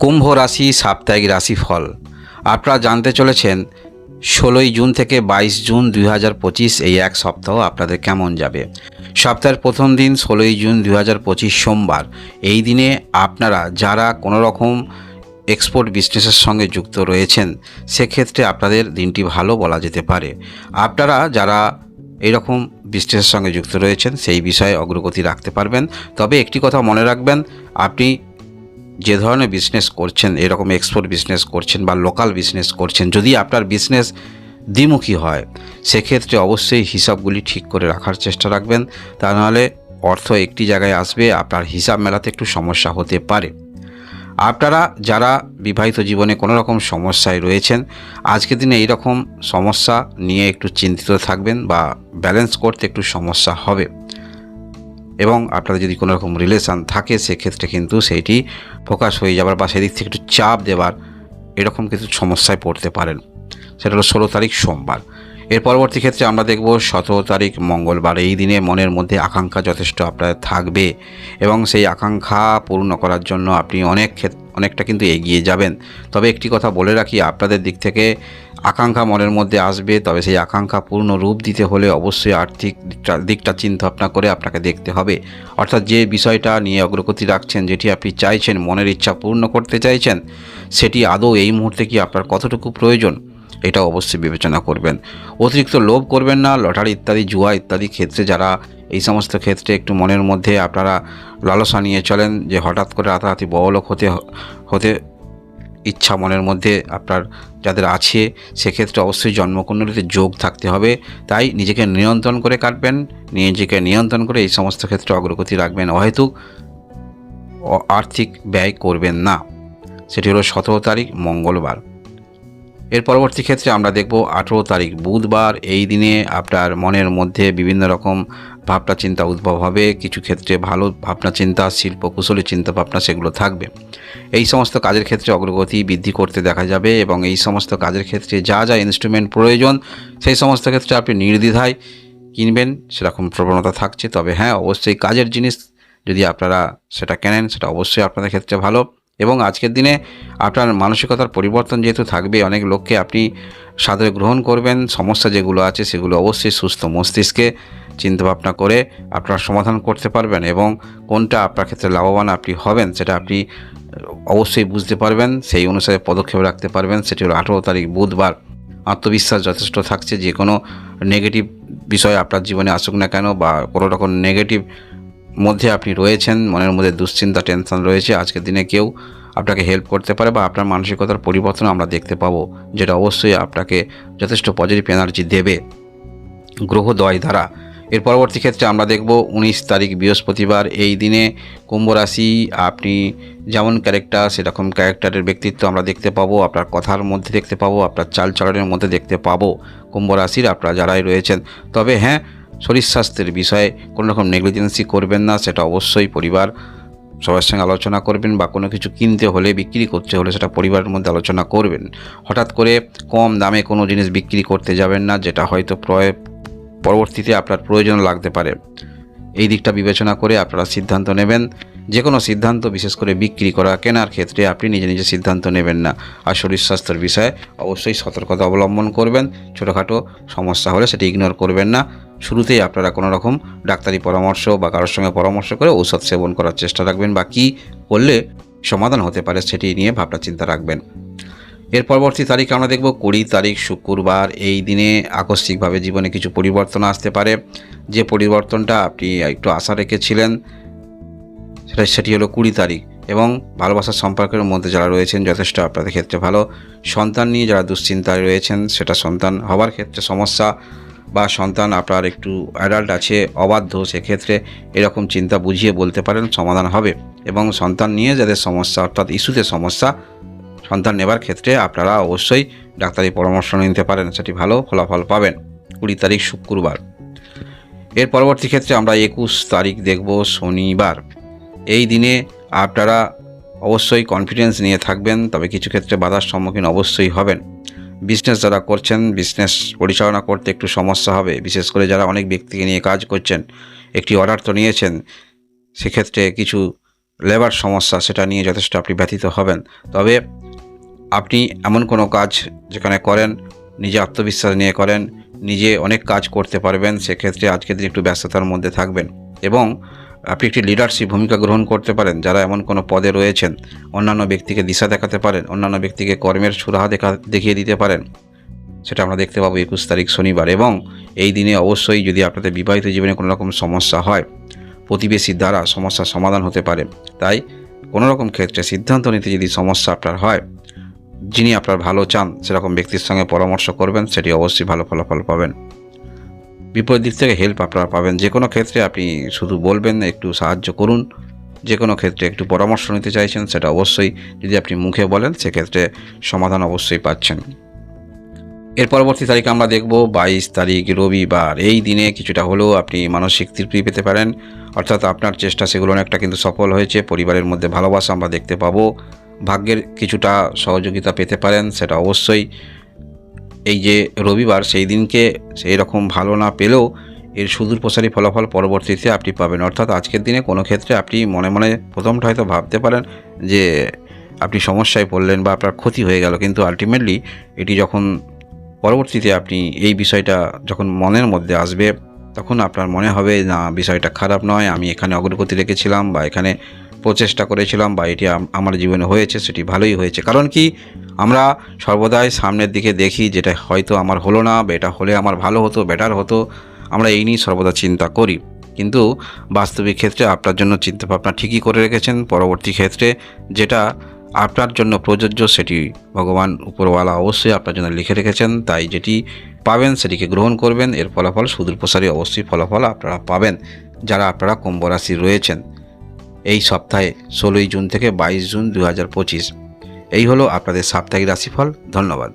কুম্ভ রাশি সাপ্তাহিক রাশিফল আপনারা জানতে চলেছেন 16ই জুন থেকে 22 জুন 2025 এই এক সপ্তাহ আপনাদের কেমন যাবে। সপ্তাহের প্রথম দিন 16ই জুন 2025 সোমবার। এই দিনে আপনারা যারা কোনো রকম এক্সপোর্ট বিজনেসের সঙ্গে যুক্ত রয়েছেন সেক্ষেত্রে আপনাদের দিনটি ভালো বলা যেতে পারে। আপনারা যারা এইরকম বিজনেসের সঙ্গে যুক্ত রয়েছেন সেই বিষয়ে অগ্রগতি রাখতে পারবেন। তবে একটি কথা মনে রাখবেন, আপনি যে ধরনের বিজনেস করছেন, এরকম এক্সপোর্ট বিজনেস করছেন বা লোকাল বিজনেস করছেন, যদি আপনার বিজনেস দ্বিমুখী হয় সেক্ষেত্রে অবশ্যই হিসাবগুলি ঠিক করে রাখার চেষ্টা রাখবেন। তা নাহলে অর্থ একটি জায়গায় আসবে, আপনার হিসাব মেলাতে একটু সমস্যা হতে পারে। আপনারা যারা বিবাহিত জীবনে কোনো রকম সমস্যায় রয়েছেন, আজকের দিনে এই রকম সমস্যা নিয়ে একটু চিন্তিত থাকবেন বা ব্যালেন্স করতে একটু সমস্যা হবে। এবং আপনাদের যদি কোনো রকম রিলেশান থাকে সেক্ষেত্রে কিন্তু সেইটি ফোকাস হয়ে যাবার বা সেদিক থেকে একটু চাপ দেওয়ার এরকম কিছু সমস্যায় পড়তে পারেন। সেটা হলো 16 তারিখ সোমবার। এর পরবর্তী ক্ষেত্রে আমরা দেখব 17 তারিখ মঙ্গলবার। এই দিনে মনের মধ্যে আকাঙ্ক্ষা যথেষ্ট আপনার থাকবে এবং সেই আকাঙ্ক্ষা পূর্ণ করার জন্য আপনি অনেকটা কিন্তু এগিয়ে যাবেন। তবে একটি কথা বলে রাখি, আপনাদের দিক থেকে আকাঙ্ক্ষা মনের মধ্যে আসবে, তবে সেই আকাঙ্ক্ষা পূর্ণ রূপ দিতে হলে অবশ্যই আর্থিক দিকটা চিন্তা ভাবনা করে আপনাকে দেখতে হবে। অর্থাৎ যে বিষয়টা নিয়ে অগ্রগতি রাখছেন, যেটি আপনি চাইছেন, মনের ইচ্ছা পূর্ণ করতে চাইছেন, সেটি আদৌ এই মুহূর্তে কি আপনার কতটুকু প্রয়োজন এটা অবশ্যই বিবেচনা করবেন। অতিরিক্ত লোভ করবেন না। লটারি ইত্যাদি, জুয়া ইত্যাদি ক্ষেত্রে যারা এই সমস্ত ক্ষেত্রে একটু মনের মধ্যে আপনারা লালসা নিয়ে চলেন যে হঠাৎ করে রাতারাতি বড়লোক হতে ইচ্ছা মনের মধ্যে আপনার যাদের আছে, সেক্ষেত্রে অবশ্যই জন্মকুণ্ডলিতে যোগ থাকতে হবে। তাই নিজেকে নিয়ন্ত্রণ করে কাটবেন, নিজেকে নিয়ন্ত্রণ করে এই সমস্ত ক্ষেত্রে অগ্রগতি রাখবেন। অহেতুক আর্থিক ব্যয় করবেন না। সেটি হলো 17 তারিখ মঙ্গলবার। এর পরবর্তী ক্ষেত্রে আমরা দেখব 18 তারিখ বুধবার। এই দিনে আপনার মনের মধ্যে বিভিন্ন রকম ভাবনা চিন্তা উদ্ভব হবে। কিছু ক্ষেত্রে ভালো ভাবনা চিন্তা, শিল্প কুশলী চিন্তা ভাবনা সেগুলো থাকবে। এই সমস্ত কাজের ক্ষেত্রে অগ্রগতি বৃদ্ধি করতে দেখা যাবে এবং এই সমস্ত কাজের ক্ষেত্রে যা যা ইনস্ট্রুমেন্ট প্রয়োজন সেই সমস্ত ক্ষেত্রে আপনি নির্দ্বিধায় কিনবেন সেরকম প্রবণতা থাকছে। তবে হ্যাঁ, অবশ্যই কাজের জিনিস যদি আপনারা সেটা কেনেন সেটা অবশ্যই আপনাদের ক্ষেত্রে ভালো। এবং আজকের দিনে আপনার মানসিকতার পরিবর্তন যেহেতু থাকবে, অনেক লোককে আপনি সাদরে গ্রহণ করবেন। সমস্যা যেগুলো আছে সেগুলো অবশ্যই সুস্থ মস্তিষ্কে চিন্তাভাবনা করে আপনারা সমাধান করতে পারবেন এবং কোনটা আপনার ক্ষেত্রে লাভবান আপনি হবেন সেটা আপনি অবশ্যই বুঝতে পারবেন, সেই অনুসারে পদক্ষেপ রাখতে পারবেন। সেটি হলো 18 তারিখ বুধবার। আত্মবিশ্বাস যথেষ্ট থাকছে। যে কোনো নেগেটিভ বিষয় আপনার জীবনে আসুক না কেন বা কোনো রকম নেগেটিভ মধ্যে আপনি রয়েছেন, মনের মধ্যে দুশ্চিন্তা টেনশন রয়েছে, আজকের দিনে কেউ আপনাকে হেল্প করতে পারে বা আপনার মানসিকতার পরিবর্তন আমরা দেখতে পাবো, যেটা অবশ্যই আপনাকে যথেষ্ট পজিটিভ এনার্জি দেবে গ্রহদ্বয় দ্বারা। এর পরবর্তী ক্ষেত্রে আমরা দেখব 19 তারিখ বৃহস্পতিবার। এই দিনে কুম্ভ রাশি, আপনি যেমন ক্যারেক্টার সেরকম ক্যারেক্টারের ব্যক্তিত্ব আমরা দেখতে পাবো, আপনার কথার মধ্যে দেখতে পাবো, আপনার চালচলনের মধ্যে দেখতে পাবো কুম্ভ রাশির আপনারা যারাই রয়েছেন। তবে হ্যাঁ, শরীর স্বাস্থ্যের বিষয়ে কোনো রকম নেগলিজেন্সি করবেন না, সেটা অবশ্যই পরিবার সবার সঙ্গে আলোচনা করবেন বা কোনো কিছু কিনতে হলে, বিক্রি করতে হলে সেটা পরিবারের মধ্যে আলোচনা করবেন। হঠাৎ করে কম দামে কোনো জিনিস বিক্রি করতে যাবেন না, যেটা হয়তো পরবর্তীতে আপনার প্রয়োজন লাগতে পারে। এই দিকটা বিবেচনা করে আপনারা সিদ্ধান্ত নেবেন। যে কোনো সিদ্ধান্ত, বিশেষ করে বিক্রি করা কেনার ক্ষেত্রে আপনি নিজে নিজে সিদ্ধান্ত নেবেন না। আর শরীর স্বাস্থ্যের বিষয়ে অবশ্যই সতর্কতা অবলম্বন করবেন। ছোটোখাটো সমস্যা হলে সেটি ইগনোর করবেন না। শুরুতেই আপনারা কোনো রকম ডাক্তারি পরামর্শ বা কারোর সঙ্গে পরামর্শ করে ঔষধ সেবন করার চেষ্টা রাখবেন বা কী করলে সমাধান হতে পারে সেটি নিয়ে ভাবনা চিন্তা রাখবেন। এর পরবর্তী তারিখ আমরা দেখব 20 তারিখ শুক্রবার। এই দিনে আকস্মিকভাবে জীবনে কিছু পরিবর্তন আসতে পারে। যে পরিবর্তনটা আপনি একটু আশা রেখেছিলেন সেটি হলো 20 তারিখ। এবং ভালোবাসার সম্পর্কের মধ্যে যারা রয়েছেন যথেষ্ট আপনাদের ক্ষেত্রে ভালো। সন্তান নিয়ে যারা দুশ্চিন্তায় রয়েছেন, সেটা সন্তান হবার ক্ষেত্রে সমস্যা বা সন্তান আপনার একটু অ্যাডাল্ট আছে, অবাধ্য, সেক্ষেত্রে এরকম চিন্তা বুঝিয়ে বলতে পারেন, সমাধান হবে। এবং সন্তান নিয়ে যাদের সমস্যা অর্থাৎ ইস্যুতে সমস্যা, সন্তান নেবার ক্ষেত্রে আপনারা অবশ্যই ডাক্তারি পরামর্শ নিতে পারেন, সেটি ভালো ফলাফল পাবেন। 20 তারিখ শুক্রবার। এর পরবর্তী ক্ষেত্রে আমরা 21 তারিখ দেখব শনিবার। এই দিনে আপনারা অবশ্যই কনফিডেন্স নিয়ে থাকবেন, তবে কিছু ক্ষেত্রে বাধার সম্মুখীন অবশ্যই হবেন। বিজনেস যারা করছেন, বিজনেস পরিচালনা করতে একটু সমস্যা হবে, বিশেষ করে যারা অনেক ব্যক্তিকে নিয়ে কাজ করছেন। একটি অর্ডার তো নিয়েছেন, সেক্ষেত্রে কিছু লেবার সমস্যা সেটা নিয়ে যথেষ্ট আপনি ব্যথিত হবেন। তবে আপনি এমন কোনো কাজ যেখানে করেন নিজে আত্মবিশ্বাস নিয়ে করেন, নিজে অনেক কাজ করতে পারবেন, সেক্ষেত্রে আজকের দিন একটু ব্যস্ততার মধ্যে থাকবেন এবং আপনি একটি লিডারশিপ ভূমিকা গ্রহণ করতে পারেন। যারা এমন কোনো পদে রয়েছেন অন্যান্য ব্যক্তিকে দিশা দেখাতে পারেন, অন্যান্য ব্যক্তিকে কর্মের সুরাহা দেখিয়ে দিতে পারেন, সেটা আমরা দেখতে পাবো 21 তারিখ শনিবার। এবং এই দিনে অবশ্যই যদি আপনাদের বিবাহিত জীবনে কোনো রকম সমস্যা হয়, প্রতিবেশীর দ্বারা সমস্যার সমাধান হতে পারে। তাই কোনো রকম ক্ষেত্রে সিদ্ধান্ত নিতে যদি সমস্যা আপনার হয়, যিনি আপনার ভালো চান সেরকম ব্যক্তির সঙ্গে পরামর্শ করবেন, সেটি অবশ্যই ভালো ফলাফল পাবেন। বিপরীত দিক থেকে হেল্প আপনারা পাবেন। যে কোনো ক্ষেত্রে আপনি শুধু বলবেন একটু সাহায্য করুন, যে কোনো ক্ষেত্রে একটু পরামর্শ নিতে চাইছেন, সেটা অবশ্যই যদি আপনি মুখে বলেন সেক্ষেত্রে সমাধান অবশ্যই পাচ্ছেন। এর পরবর্তী তারিখ আমরা দেখব 22 তারিখ রবিবার। এই দিনে কিছুটা হলেও আপনি মানসিক তৃপ্তি পেতে পারেন, অর্থাৎ আপনার চেষ্টা সেগুলো অনেকটা কিন্তু সফল হয়েছে। পরিবারের মধ্যে ভালোবাসা আমরা দেখতে পাবো, ভাগ্যের কিছুটা সহযোগিতা পেতে পারেন, সেটা অবশ্যই। এই যে রবিবার সেই দিনকে সেই রকম ভালো না পেলেও এর সুদূর প্রসারী ফলাফল পরবর্তীতে আপনি পাবেন। অর্থাৎ আজকের দিনে কোনো ক্ষেত্রে আপনি মনে মনে প্রথমটা হয়তো ভাবতে পারেন যে আপনি সমস্যায় পড়লেন বা আপনার ক্ষতি হয়ে গেল, কিন্তু আলটিমেটলি এটি যখন পরবর্তীতে আপনি এই বিষয়টা যখন মনের মধ্যে আসবে, তখন আপনার মনে হবে না বিষয়টা খারাপ নয়, আমি এখানে অগ্রগতি রেখেছিলাম বা এখানে প্রচেষ্টা করেছিলাম বা এটি আমার জীবনে হয়েছে, সেটি ভালোই হয়েছে। কারণ কি, আমরা সর্বদাই সামনের দিকে দেখি, যেটা হয়তো আমার হলো না বা এটা হলে আমার ভালো হতো, বেটার হতো, আমরা এই নিয়ে সর্বদা চিন্তা করি। কিন্তু বাস্তবিক ক্ষেত্রে আপনার জন্য চিন্তাভাবনা ঠিকই করে রেখেছেন। পরবর্তী ক্ষেত্রে যেটা আপনার জন্য প্রযোজ্য সেটি ভগবান উপরওয়ালা অবশ্যই আপনার জন্য লিখে রেখেছেন। তাই যেটি পাবেন সেটিকে গ্রহণ করবেন। এর ফলাফল সুদূর প্রসারী অবশ্যই ফলাফল আপনারা পাবেন, যারা আপনারা কুম্ভ রাশি রয়েছেন। এই সপ্তাহে 16 জুন থেকে 22 জুন 2025 এই হলো আপনাদের সাপ্তাহিক রাশিফল। ধন্যবাদ।